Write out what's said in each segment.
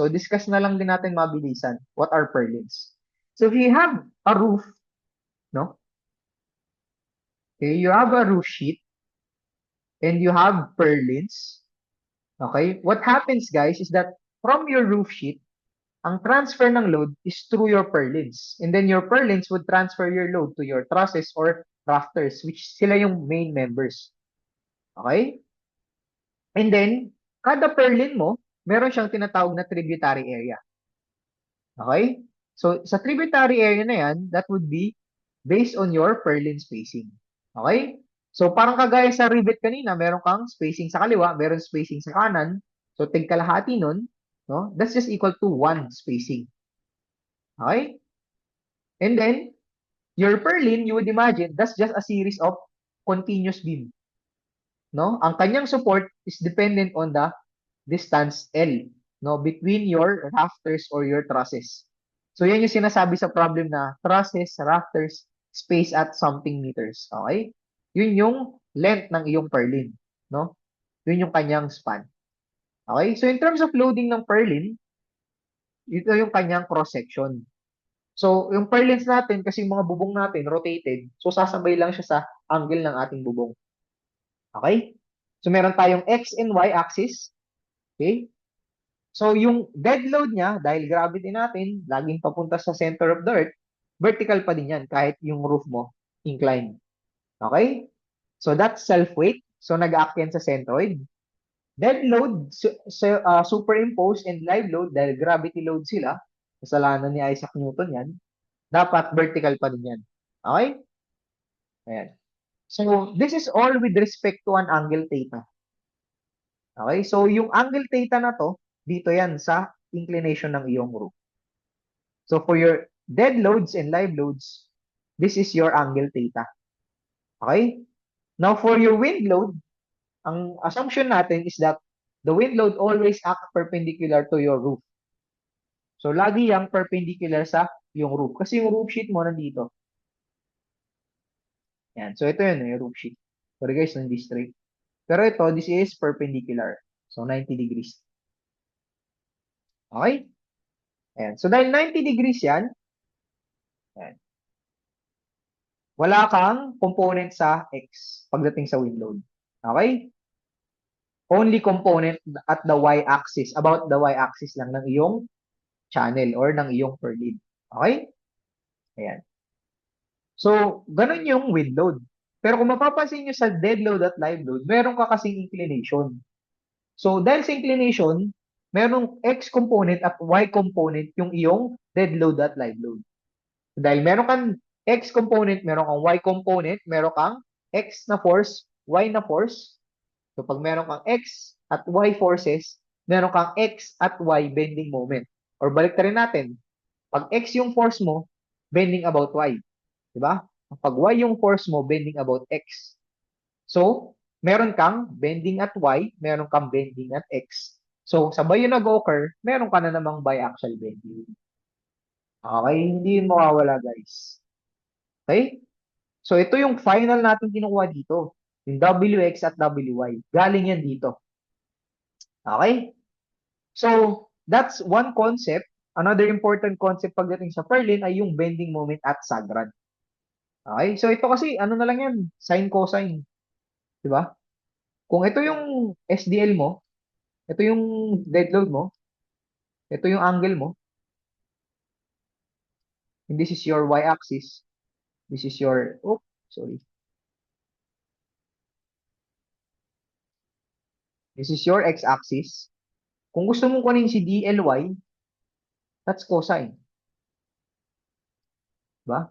So, discuss na lang din natin mabilisan. What are purlins? So, if you have a roof, no? Okay, you have a roof sheet and you have purlins. Okay, what happens guys is that from your roof sheet, ang transfer ng load is through your purlins. And then your purlins would transfer your load to your trusses or rafters, which sila yung main members. Okay? And then, kada purlin mo, meron siyang tinatawag na tributary area. Okay? So, sa tributary area na yan, that would be based on your purlin spacing. Okay? So, parang kagaya sa rivet kanina, meron kang spacing sa kaliwa, meron spacing sa kanan. So, tigkalahati nun, no? That's just equal to 1 spacing. Okay? And then, your purlin, you would imagine, that's just a series of continuous beam. No? Ang kanyang support is dependent on the distance L, no, between your rafters or your trusses. So yan yung sinasabi sa problem na trusses, rafters, space at something meters. Okay? Yun yung length ng iyong purlin, no? Yun yung kanyang span. Okay? So in terms of loading ng purlin, ito yung kanyang cross section. So yung purlins natin kasi yung mga bubong natin rotated, so sasabay lang siya sa angle ng ating bubong. Okay? So meron tayong X and Y axis. Okay? So, yung dead load niya, dahil gravity natin, laging papunta sa center of the earth, vertical pa din yan, kahit yung roof mo, inclined. Okay? So, that's self-weight. So, nag-act yan sa centroid. Dead load, superimposed and live load, dahil gravity load sila, kasalanan ni Isaac Newton yan, dapat vertical pa din yan. Okay? Ayan. So, this is all with respect to an angle theta. Okay? So, yung angle theta na to, dito yan sa inclination ng iyong roof. So for your dead loads and live loads, this is your angle theta. Okay? Now for your wind load, ang assumption natin is that the wind load always act perpendicular to your roof. So lagi yang perpendicular sa yung roof. Kasi yung roof sheet mo nandito. Yan. So ito yun, yung roof sheet. Sorry guys, hindi straight. Pero ito, this is perpendicular. So 90 degrees. Okay? Ayan. So dahil 90 degrees yan, ayan, wala kang component sa X pagdating sa wind load. Okay? Only component at the y-axis, about the y-axis lang ng iyong channel or ng iyong purlin. Okay? Ayan. So, ganun yung wind load. Pero kung mapapansin nyo sa dead load at live load, meron ka kasing inclination. So, dahil sa inclination, merong X component at Y component yung iyong dead load at live load. So, dahil meron kang X component, meron kang Y component, meron kang X na force, Y na force. So, pag meron kang X at Y forces, meron kang X at Y bending moment. Or balik rin natin, pag X yung force mo, bending about Y. Diba? Pag Y yung force mo, bending about X. So, meron kang bending at Y, meron kang bending at X. So, sabay yung nag-occur, meron ka na namang biaxial bending. Okay? Hindi yun mawawala, guys. Okay? So, ito yung final natin kinukuha dito. Yung WX at WY. Galing yan dito. Okay? So, that's one concept. Another important concept pagdating sa purlin ay yung bending moment at sagran. Okay? So, ito kasi, ano na lang yan? Sine, cosine. Diba? Kung ito yung SDL mo, ito yung dead load mo, ito yung angle mo, and this is your y-axis, this is your, oh, sorry, this is your x-axis. Kung gusto mong kunin si DLY, that's cosine. Diba?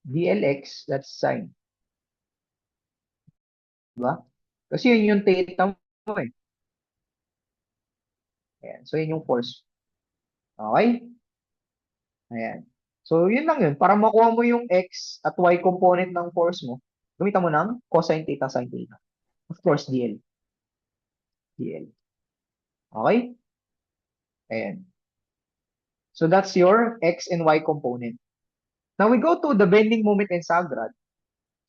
DLX, that's sine. Diba? Kasi yun yung theta mo eh. Ayan. So, yun yung force. Okay? Ayan. So, yun lang yun. Para makuha mo yung x at y component ng force mo, gamitan mo ng cosine theta, sine theta. Of course, DL. DL. Okay? Ayan. So, that's your x and y component. Now, we go to the bending moment and sagrad.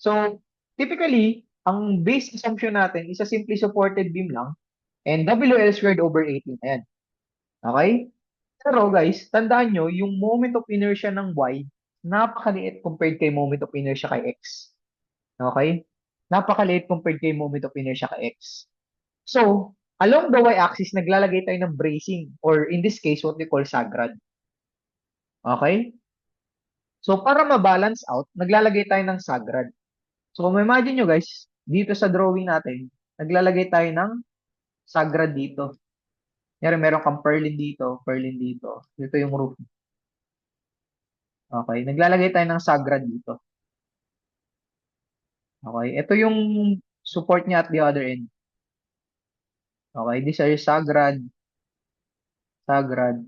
So, typically, ang base assumption natin is a simply supported beam lang and WL squared over 18. Ayan. Okay? Pero guys, tandaan nyo, yung moment of inertia ng Y, napakaliit compared kay moment of inertia kay X. Okay? Napakaliit compared kay moment of inertia kay X. So, along the y-axis, naglalagay tayo ng bracing or in this case, what we call sagrad. Okay? So, para ma-balance out, naglalagay tayo ng sagrad. So, kung imagine nyo guys, dito sa drawing natin, naglalagay tayo ng sagrad dito. Meron kang purlin dito, purlin dito. Dito yung roof. Okay? Naglalagay tayo ng sagrad dito. Okay? Ito yung support niya at the other end. Okay? These are sagrad, sagrad,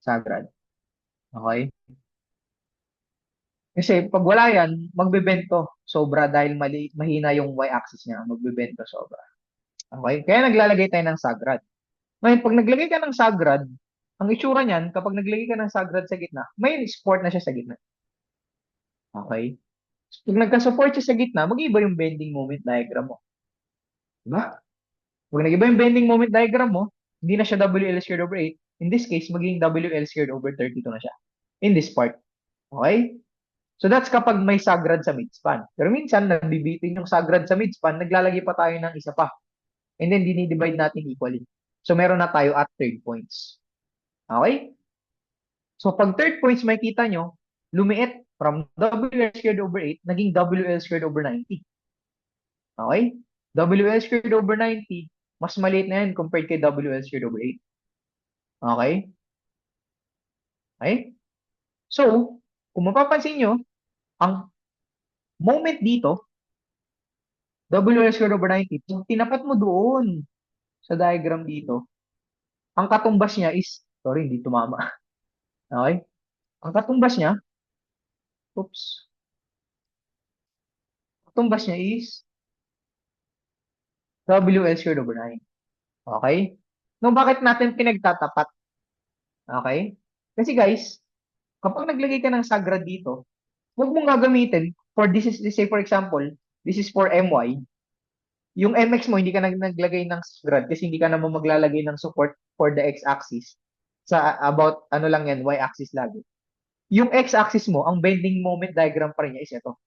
sagrad. Okay? Kasi pag wala yan, magbebento sobra dahil mahina yung y-axis niya, magbebento sobra. Okay? Kaya naglalagay tayo ng sagrad. Ngayon, pag naglagay ka ng sagrad, ang itsura niyan, kapag naglagay ka ng sagrad sa gitna, may support na siya sa gitna. Okay? Pag nagka-support siya sa gitna, mag-iba yung bending moment diagram mo. Diba? Pag nag-iba yung bending moment diagram mo, hindi na siya WL squared over 8. In this case, magiging WL squared over 32 na siya. In this part. Okay? So that's kapag may sagrad sa midspan. Pero minsan, nabibitin yung sagrad sa midspan, naglalagay pa tayo ng isa pa. And then, dinidivide natin equally. So meron na tayo at third points. Okay? So pag third points, makikita nyo, lumiit from WL squared over 8, naging WL squared over 90. Okay? WL squared over 90, mas maliit na yan compared kay WL squared over 8. Okay? Okay? So, kung mapapansin nyo, ang moment dito, WL squared over 90, kung tinapat mo doon sa diagram dito, ang katumbas niya is, sorry, hindi tumama. Okay? Ang katumbas niya, oops, katumbas niya is WL squared over 9. Okay? No, bakit natin pinagtatapat? Okay? Kasi guys, kapag naglagay ka ng sagrad dito, huwag mong gagamitin for this is, say for example, this is for MY. Yung MX mo, hindi ka naglagay ng sagrad kasi hindi ka naman maglalagay ng support for the x-axis. Sa about, ano lang yan, y-axis lagi. Yung x-axis mo, ang bending moment diagram pa rin niya is ito.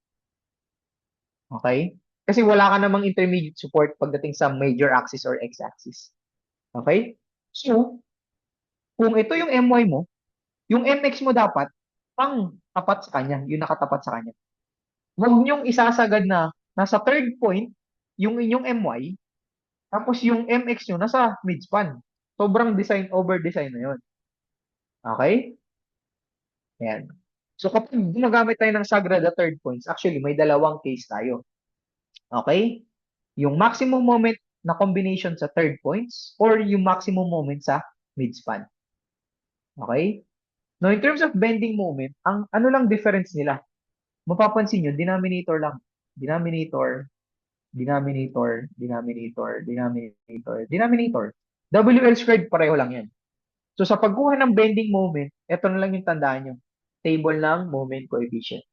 Okay? Kasi wala ka namang intermediate support pagdating sa major axis or x-axis. Okay? So, kung ito yung MY mo, yung MX mo dapat pang tapat sa kanya, yung nakatapat sa kanya. Huwag niyong isasagad na nasa third point yung inyong MY, tapos yung MX nyo nasa midspan. Sobrang over design na yun. Okay? Ayan. So kapag gumagamit tayo ng Sagrada third points, actually may dalawang case tayo. Okay? Yung maximum moment na combination sa third points or yung maximum moment sa midspan. Okay? Now, in terms of bending moment, ang ano lang difference nila? Mapapansin nyo, denominator lang. Denominator, denominator, denominator, denominator, denominator. WL squared, pareho lang yan. So, sa pagkuha ng bending moment, ito na lang yung tandaan nyo. Table ng moment coefficient.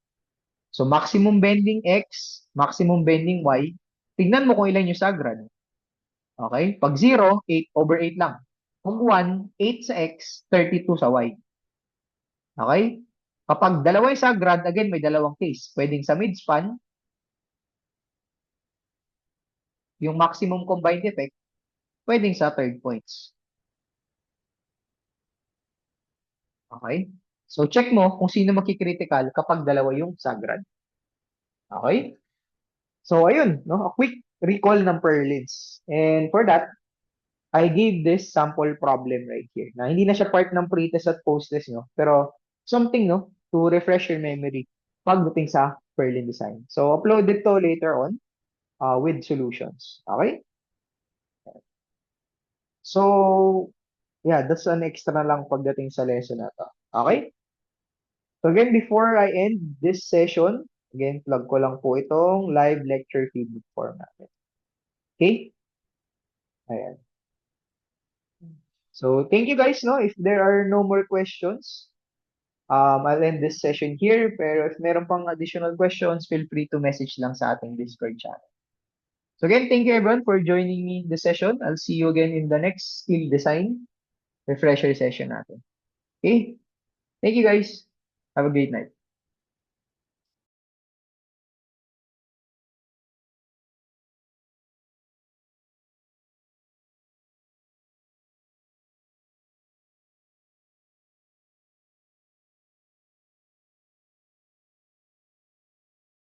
So, maximum bending X, maximum bending Y. Tignan mo kung ilan yung sagrad. Okay? Pag 0, 8 over 8 lang. Pag 1, 8 sa X, 32 sa Y. Okay? Kapag dalawa yung sagrad, again, may dalawang case. Pwedeng sa midspan, yung maximum combined effect, pwedeng sa third points. Okay? So, check mo kung sino makikritical kapag dalawa yung sagrad. Okay? So, ayun, no? A quick recall ng purlins. And for that, I gave this sample problem right here. Na hindi na siya part ng pretest at posttest, no? Pero something, no? To refresh your memory pagdating sa purlin design. So, uploaded to later on with solutions. Okay? So, yeah, that's an extra lang pagdating sa lesson na to. Okay? So again, before I end this session, again, plug ko lang po itong live lecture feedback form natin. Okay? Ayan. So thank you guys, no? If there are no more questions, I'll end this session here. Pero if meron pang additional questions, feel free to message lang sa ating Discord channel. So again, thank you everyone for joining me in this session. I'll see you again in the next skill design. refresher session natin. Okay? Thank you guys. Have a great night.